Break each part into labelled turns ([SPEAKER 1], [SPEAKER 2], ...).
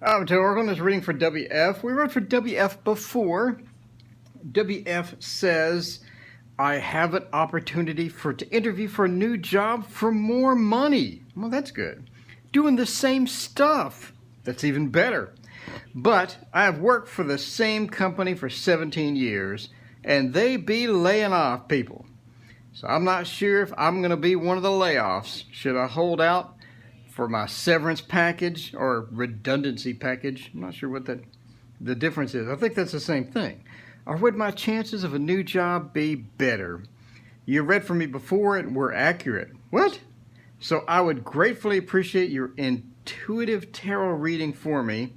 [SPEAKER 1] To work on this reading for WF. We read for WF before. WF says, I have an opportunity to interview for a new job for more money. Well, that's good. Doing the same stuff. That's even better. But I have worked for the same company for 17 years, and they be laying off people. So I'm not sure if I'm going to be one of the layoffs. Should I hold out for my severance package or redundancy package? I'm not sure what the difference is. I think that's the same thing. Or would my chances of a new job be better? You read from me before and were accurate. What? So I would gratefully appreciate your intuitive tarot reading for me,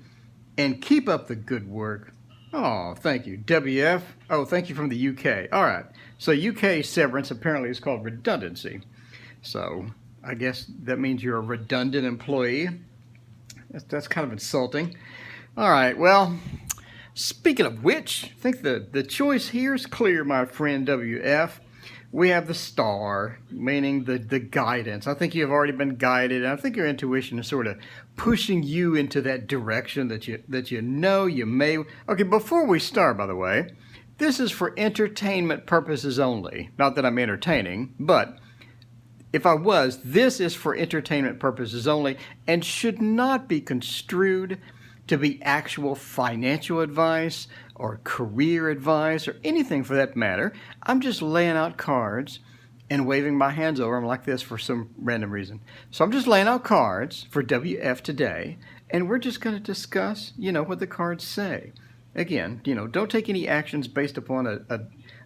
[SPEAKER 1] and keep up the good work. Oh, thank you. WF. Oh, thank you from the UK. All right. So UK severance apparently is called redundancy. So I guess that means you're a redundant employee. That's kind of insulting. All right. Well, speaking of which, I think the choice here is clear, my friend WF. We have the star, meaning the guidance. I think you've already been guided, and I think your intuition is sort of pushing you into that direction that you know you may. Okay, before we start, by the way, this is for entertainment purposes only. Not that I'm entertaining, but if I was, this is for entertainment purposes only and should not be construed to be actual financial advice or career advice or anything for that matter. I'm just laying out cards and waving my hands over them like this for some random reason. So I'm just laying out cards for WF today, and we're just going to discuss, what the cards say. Again, don't take any actions based upon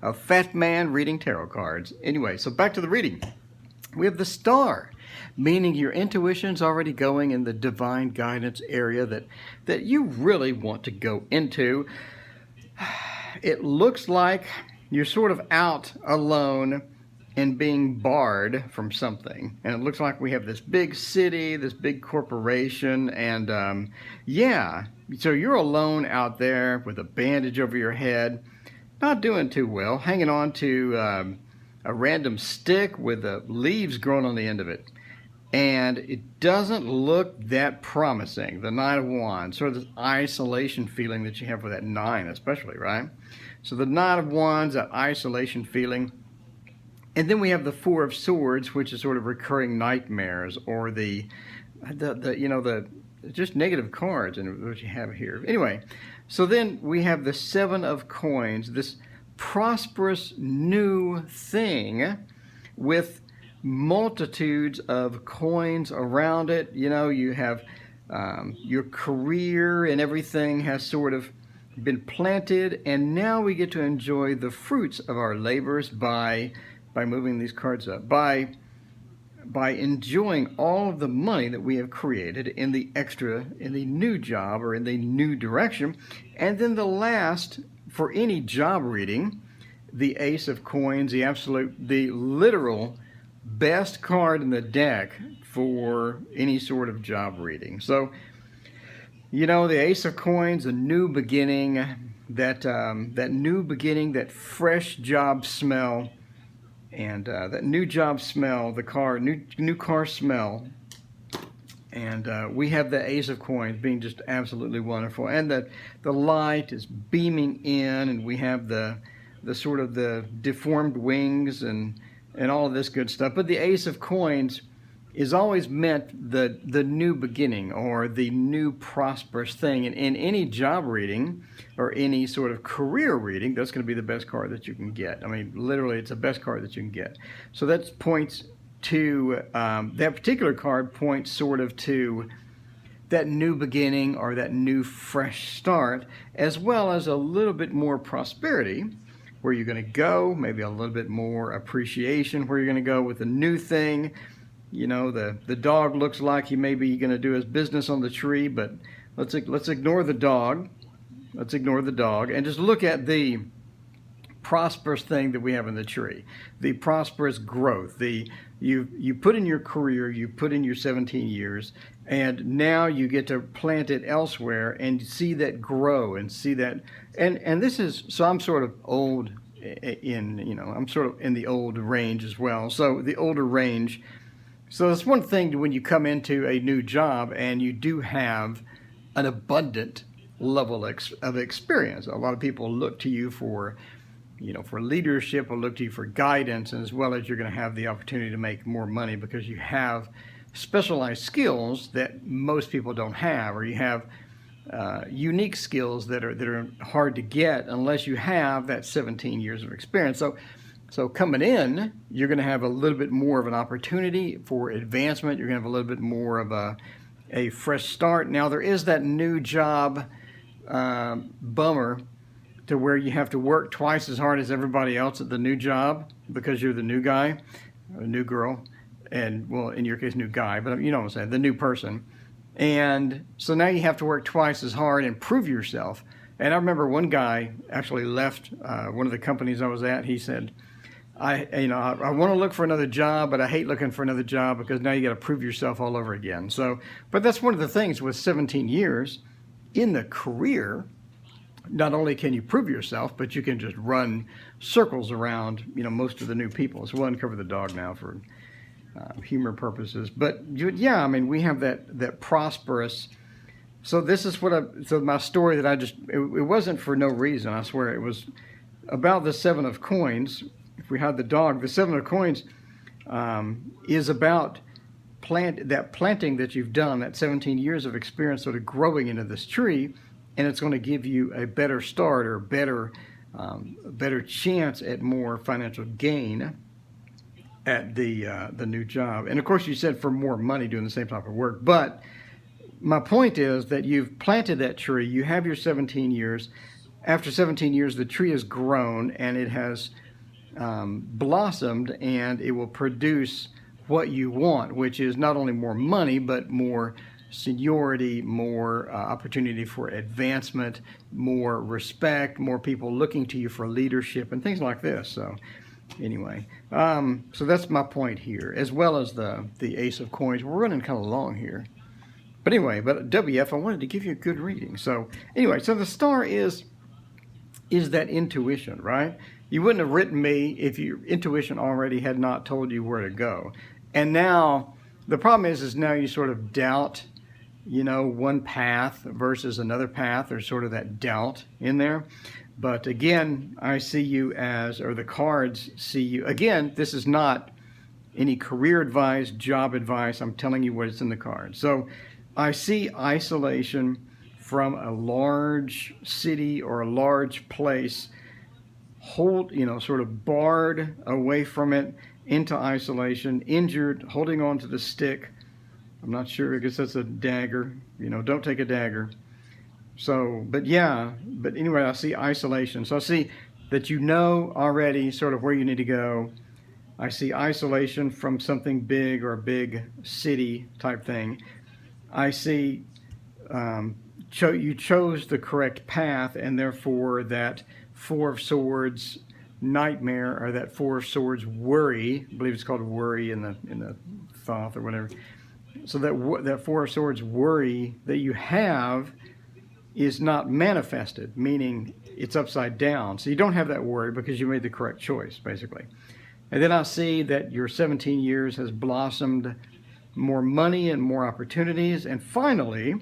[SPEAKER 1] a fat man reading tarot cards. Anyway, so back to the reading. We have the star, meaning your intuition's already going in the divine guidance area that you really want to go into. It looks like you're sort of out alone and being barred from something. And it looks like we have this big city, this big corporation, and so you're alone out there with a bandage over your head, not doing too well, hanging on to a random stick with leaves growing on the end of it. And it doesn't look that promising. The Nine of Wands, sort of this isolation feeling that you have with that nine especially, right? So the Nine of Wands, that isolation feeling. And then we have the Four of Swords, which is sort of recurring nightmares, or the just negative cards and what you have here. Anyway, so then we have the Seven of Coins, this prosperous new thing with multitudes of coins around it. You have your career and everything has sort of been planted, and now we get to enjoy the fruits of our labors by moving these cards up, by enjoying all of the money that we have created in the new job or in the new direction. And then the last, for any job reading, the Ace of Coins, the literal best card in the deck for any sort of job reading. So, the Ace of Coins, a new beginning, that new beginning, that fresh job smell, and that new job smell, the car, new car smell. And we have the Ace of Coins being just absolutely wonderful, and the light is beaming in, and we have the sort of the deformed wings and all of this good stuff. But the Ace of Coins is always meant the new beginning or the new prosperous thing. And in any job reading or any sort of career reading, that's going to be the best card that you can get. I mean, literally, it's the best card that you can get. So that points to, that particular card points sort of to that new beginning or that new fresh start, as well as a little bit more prosperity, where you're going to go, maybe a little bit more appreciation, where you're going to go with a new thing. The dog looks like he may be going to do his business on the tree, but let's ignore the dog. Let's ignore the dog and just look at the prosperous thing that we have in the tree, the prosperous growth. You put in your career, you put in your 17 years, and now you get to plant it elsewhere and see that grow and see that. And this is, so I'm sort of old I'm sort of in the old range as well. So the older range. So it's one thing when you come into a new job and you do have an abundant level of experience. A lot of people look to you for, for leadership, or look to you for guidance, as well as you're going to have the opportunity to make more money because you have specialized skills that most people don't have, or you have unique skills that are hard to get unless you have that 17 years of experience. So coming in, you're going to have a little bit more of an opportunity for advancement. You're going to have a little bit more of a fresh start. Now, there is that new job bummer to where you have to work twice as hard as everybody else at the new job because you're the new guy or new girl, and, well, in your case, new guy, but you know what I'm saying, the new person. And so now you have to work twice as hard and prove yourself. And I remember one guy actually left one of the companies I was at. He said, I want to look for another job, but I hate looking for another job because now you got to prove yourself all over again. So, but that's one of the things with 17 years in the career. Not only can you prove yourself, but you can just run circles around, most of the new people. So we'll uncover the dog now for humor purposes. But yeah, I mean, we have that prosperous. So this is so my story that it wasn't for no reason. I swear it was about the 7 of coins. If we had the dog, the 7 of coins is about planting that you've done, that 17 years of experience sort of growing into this tree, and it's going to give you a better start or a better chance at more financial gain at the new job. And of course, you said for more money doing the same type of work. But my point is that you've planted that tree. You have your 17 years. After 17 years, the tree has grown and it has blossomed, and it will produce what you want, which is not only more money, but more seniority, more opportunity for advancement, more respect, more people looking to you for leadership and things like this. So anyway, so that's my point here, as well as the Ace of Coins. We're running kind of long here. But anyway, WF, I wanted to give you a good reading. So anyway, so the star is that intuition, right? You wouldn't have written me if your intuition already had not told you where to go. And now the problem is now you sort of doubt, one path versus another path. There's sort of that doubt in there. But again, I see you or the cards see you. Again, this is not any career advice, job advice. I'm telling you what's in the cards. So I see isolation from a large city or a large place, sort of barred away from it into isolation, injured, holding on to the stick. I'm not sure, I guess that's a dagger. Don't take a dagger. So, but anyway, I see isolation. So I see that already sort of where you need to go. I see isolation from something big or a big city type thing. I see you chose the correct path, and therefore that 4 of Swords nightmare, or that 4 of Swords worry, I believe it's called worry in the Thoth or whatever. So that 4 of Swords worry that you have is not manifested, meaning it's upside down. So you don't have that worry because you made the correct choice, basically. And then I see that your 17 years has blossomed more money and more opportunities. And finally,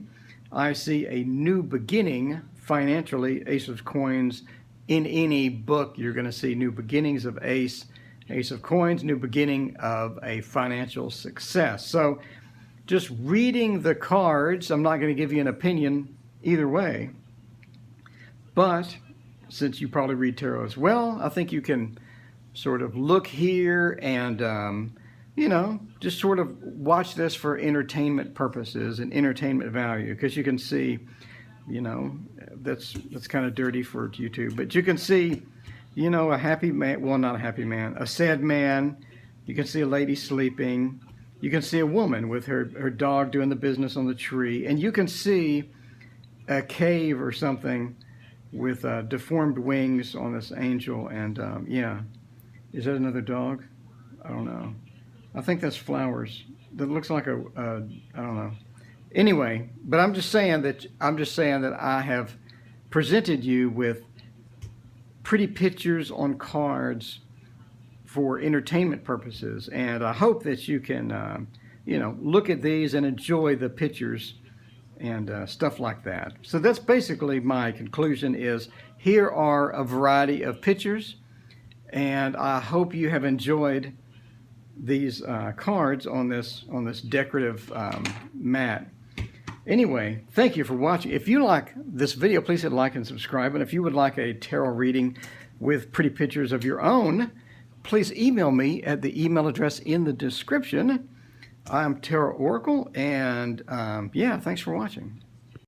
[SPEAKER 1] I see a new beginning financially, Ace of Coins. In any book, you're going to see new beginnings of Ace of Coins, new beginning of a financial success. So just reading the cards, I'm not going to give you an opinion either way. But since you probably read tarot as well, I think you can sort of look here and, just sort of watch this for entertainment purposes and entertainment value, because you can see, that's kind of dirty for YouTube, but you can see, a happy man, well, not a happy man, a sad man. You can see a lady sleeping. You can see a woman with her dog doing the business on the tree. And you can see a cave or something with deformed wings on this angel. And is that another dog? I don't know. I think that's flowers. That looks like I don't know. Anyway, but I'm just saying that I have presented you with pretty pictures on cards for entertainment purposes, and I hope that you can, look at these and enjoy the pictures and stuff like that. So that's basically my conclusion is here are a variety of pictures, and I hope you have enjoyed these cards on this decorative mat. Anyway, thank you for watching. If you like this video, please hit like and subscribe. And if you would like a tarot reading with pretty pictures of your own, please email me at the email address in the description. I'm Tarot Oracle, and yeah, thanks for watching.